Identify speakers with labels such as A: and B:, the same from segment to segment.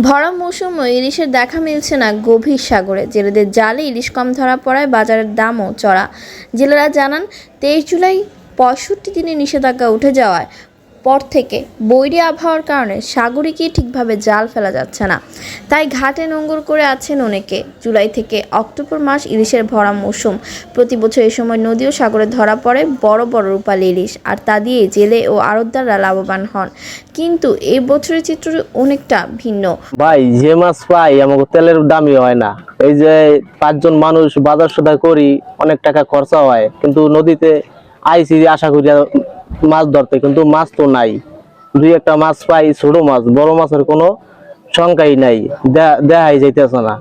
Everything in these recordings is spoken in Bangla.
A: ভরা মৌসুমে ইলিশের দেখা মিলছে না গভীর সাগরে। জেলেদের জালে ইলিশ কম ধরা পড়ায় বাজারের দামও চড়া। জেলেরা জানান 23 জুলাই 65 দিনে নিষেধাজ্ঞা উঠে যাওয়ার পর থেকে বৈরী আবহাওয়ার কারণে সাগরে গিয়ে ঠিকভাবে জাল ফেলা যাচ্ছে না, তাই ঘাটে নোঙর করে আছেন অনেকে। জুলাই থেকে অক্টোবর মাস ইলিশের ভরা মৌসুম। প্রতি বছর এই সময় নদী ও সাগরে ধরা পড়ে বড় বড় রূপালী ইলিশ, আর তা দিয়ে জেলে ও আড়তদাররা লাভবান হন। কিন্তু এই বছরের চিত্র অনেকটা ভিন্ন।
B: ভাই যে মাছ পাই আমাকে তেলের দামই হয় না। এই যে 5 জন মানুষ বাজার সদাই করি, অনেক টাকা খরচা হয়, কিন্তু নদীতে আইসি আশা করি মাছ ধরতে, কিন্তু মাছ তো নাই। দুই একটা মাছ পাই, ছোট মাছ, বড় মাছের কোনো সংখ্যাই নাই, দেখাই যাইতেছে না।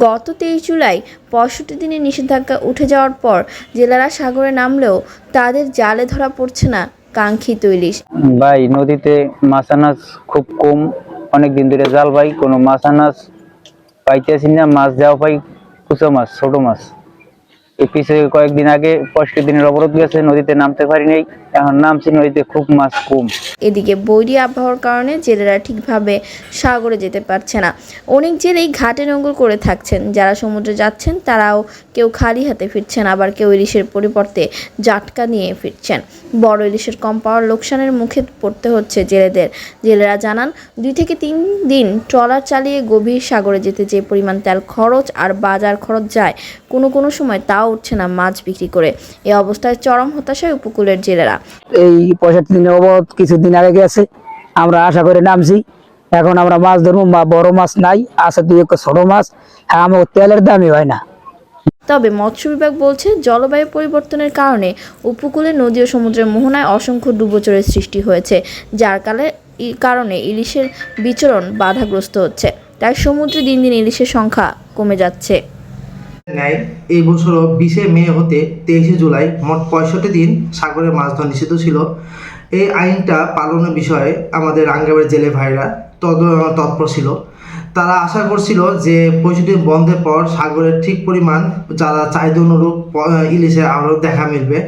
A: গত 23 জুলাই 65 দিনে নিষেধাজ্ঞা উঠে যাওয়ার পর জেলেরা সাগরে নামলেও তাদের জালে ধরা পড়ছে না কাঙ্ক্ষিত ইলিশ।
C: ভাই নদীতে মাছ আনাজ খুব কম, অনেক দিন ধরে জাল ভাই, কোনো মাছ আনাজ পাইতেছি না। মাছ দেওয়া পাই কুচা মাছ, ছোট মাছ। এই পিছিয়ে কয়েকদিন আগে 65 দিনের অবরোধ গেছে, নদীতে নামতে পারি নাই, এখন নামছি, নদীতে খুব মাছ কম।
A: এদিকে বৈরী আবহাওয়ার কারণে জেলেরা ঠিকভাবে সাগরে যেতে পারছে না। অনেক জেলেই ঘাটে নোঙর করে থাকছেন। যারা সমুদ্রে যাচ্ছেন তারাও কেউ খালি হাতে ফিরছেন, আবার কেউ ইলিশের পরিবর্তে জাটকা নিয়ে ফিরছেন। বড় ইলিশের কম পাওয়ার লোকসানের মুখে পড়তে হচ্ছে জেলেদের। জেলেরা জানান 2 থেকে 3 দিন ট্রলার চালিয়ে গভীর সাগরে যেতে যে পরিমাণ তেল খরচ আর বাজার খরচ যায়, কোনো সময় তাও উঠছে না মাছ বিক্রি করে। এই অবস্থায় চরম হতাশায় উপকূলের জেলেরা।
D: এই 65 দিনের অবরোধ কিছুদিন আগে গেছে, আমরা আশা করে নামছি। এখন আমরা মাছ ধরবো, বড় মাছ নাই, আছে 2-1 ছোট মাছ। হ্যাঁ, আমার তেলের দামই হয় না।
A: তবে মৎস্য বিভাগ বলছে জলবায়ু পরিবর্তনের কারণে উপকূলে নদী ও সমুদ্রের মোহনায় অসংখ্য ডুবোচরের সৃষ্টি হয়েছে, যার কারণে ইলিশের বিচরণ বাধাগ্রস্ত হচ্ছে। তাই সমুদ্রে দিন দিন ইলিশের সংখ্যা কমে যাচ্ছে।
E: এই বছরও 20 মে হতে 23 জুলাই মোট 65 দিন সাগরে মাছ ধরা নিষিদ্ধ ছিল। এই আইনটা পালনের বিষয়ে আমাদের রাঙ্গামাটির জেলে ভাইরা তৎপর ছিল। তারা আশা করছিল যে 65 দিন বন্ধের পর সাগরের ঠিক পরিমাণ যারা চাহিদা অনুরূপ ইলিশের আরও দেখা মিলবে,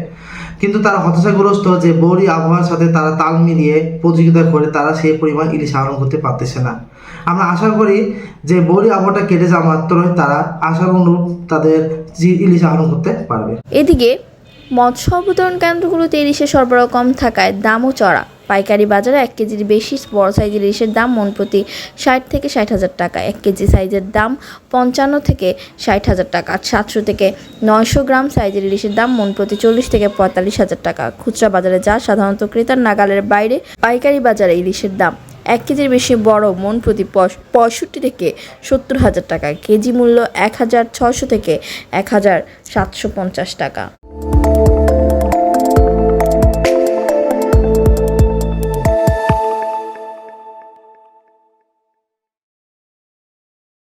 E: কিন্তু তারা হতাশাগ্রস্ত যে বৈরী আবহাওয়ার সাথে তারা তাল মিলিয়ে প্রতিযোগিতা করে তারা সেই পরিমাণ ইলিশ আহরণ করতে পারতেছে না। আমরা আশা করি যে বৈরী আবহাওয়াটা কেটে যাওয়া মাত্রই তারা আশার অনুরূপ তাদের ইলিশ আহরণ করতে পারবে।
A: এদিকে মৎস্য অবতরণ কেন্দ্রগুলোতে ইলিশের সরবরাহ কম থাকায় দামও চড়া। পাইকারি বাজারে 1 কেজির বেশি বড় সাইজের ইলিশের দাম মন প্রতি 60 থেকে 60,000 টাকা। 1 কেজি সাইজের দাম 55 থেকে 60,000 টাকা। 700 থেকে 900 গ্রাম সাইজের ইলিশের দাম মন প্রতি 40 থেকে 45,000 টাকা। খুচরা বাজারে যা সাধারণত ক্রেতার নাগালের বাইরে, পাইকারি বাজারে ইলিশের দাম 1 কেজির বেশি বড় মন প্রতি 65 থেকে 70,000 টাকা। কেজি মূল্য 1,600 থেকে 1,750 টাকা।